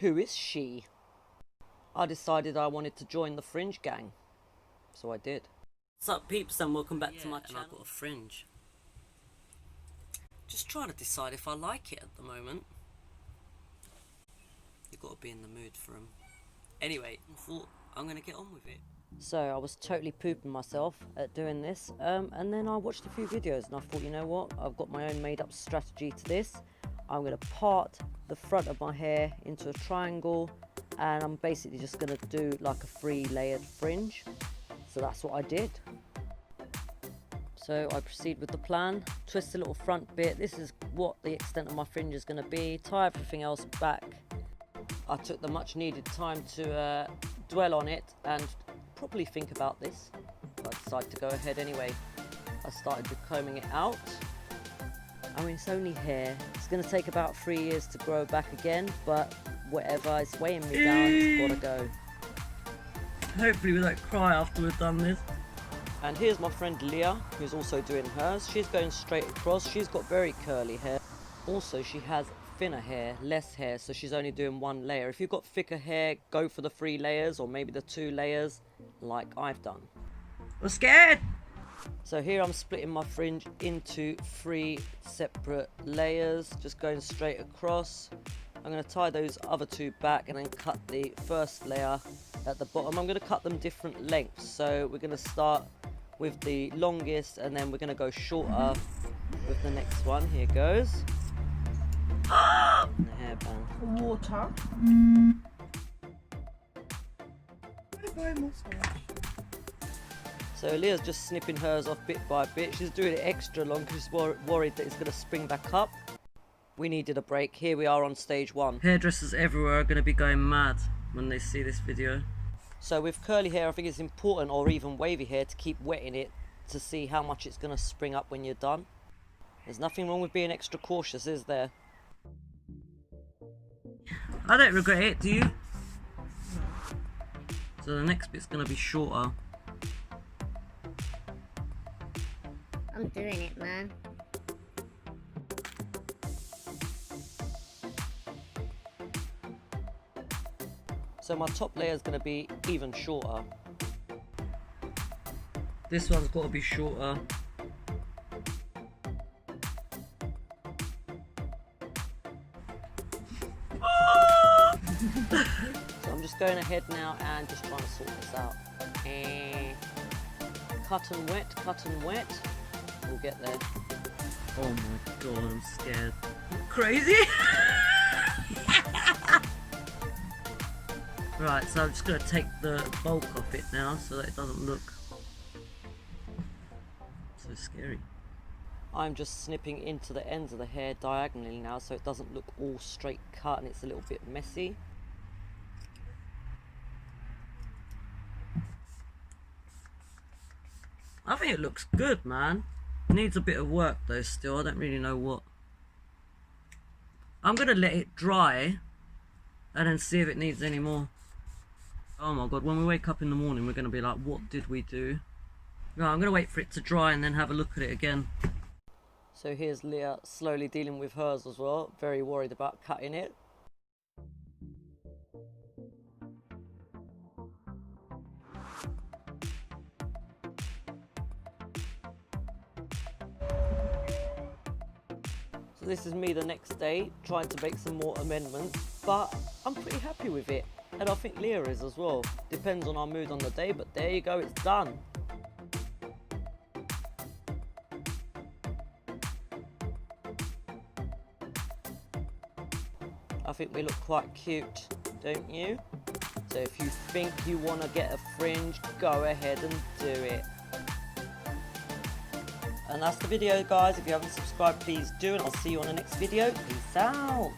Who is she? I decided I wanted to join the fringe gang, so I did. What's up, peeps, and welcome back to my channel. And I've got a fringe. Just trying to decide if I like it at the moment. You've got to be in the mood for them. Anyway, I thought I'm going to get on with it. So I was totally pooping myself at doing this, and then I watched a few videos and I thought, you know what, I've got my own made up strategy to this. I'm going to part the front of my hair into a triangle, and I'm basically just going to do like a 3-layered fringe. So that's what I did. So I proceed with the plan, twist the little front bit. This is what the extent of my fringe is going to be. Tie everything else back. I took the much needed time to dwell on it and properly think about this. I decided to go ahead anyway. I started with combing it out. I mean, it's only hair. It's going to take about 3 years to grow back again, but whatever, it's weighing me down, it's got to go. Hopefully we don't cry after we've done this. And here's my friend Leah, who's also doing hers. She's going straight across. She's got very curly hair. Also, she has thinner hair, less hair, so she's only doing 1 layer. If you've got thicker hair, go for the 3 layers or maybe the 2 layers like I've done. I'm scared! So here I'm splitting my fringe into 3 separate layers, just going straight across. I'm going to tie those other 2 back and then cut the first layer at the bottom. I'm going to cut them different lengths, so we're going to start with the longest and then we're going to go shorter with the next one. Here goes. The hairband. Water. Bye-bye, mustache. So Leah's just snipping hers off bit by bit. She's doing it extra long because she's worried that it's going to spring back up. We needed a break. Here we are on stage 1. Hairdressers everywhere are going to be going mad when they see this video. So with curly hair, I think it's important, or even wavy hair, to keep wetting it to see how much it's going to spring up when you're done. There's nothing wrong with being extra cautious, is there? I don't regret it, do you? So the next bit's going to be shorter. I'm doing it, man. So my top layer is going to be even shorter. This one's got to be shorter. So I'm just going ahead now and just trying to sort this out. Cut and wet, cut and wet. We'll get there. Oh my god, I'm scared. Crazy? Right, so I'm just going to take the bulk off it now so that it doesn't look so scary. I'm just snipping into the ends of the hair diagonally now so it doesn't look all straight cut and it's a little bit messy. I think it looks good, man. It needs a bit of work though still, I don't really know what. I'm going to let it dry and then see if it needs any more. Oh my god, when we wake up in the morning we're going to be like, what did we do? No, I'm going to wait for it to dry and then have a look at it again. So here's Leah slowly dealing with hers as well, very worried about cutting it. So this is me the next day, trying to make some more amendments, but I'm pretty happy with it. And I think Leah is as well. Depends on our mood on the day, but there you go, it's done. I think we look quite cute, don't you? So if you think you want to get a fringe, go ahead and do it. And that's the video, guys. If you haven't subscribed, please do, and I'll see you on the next video. Peace out.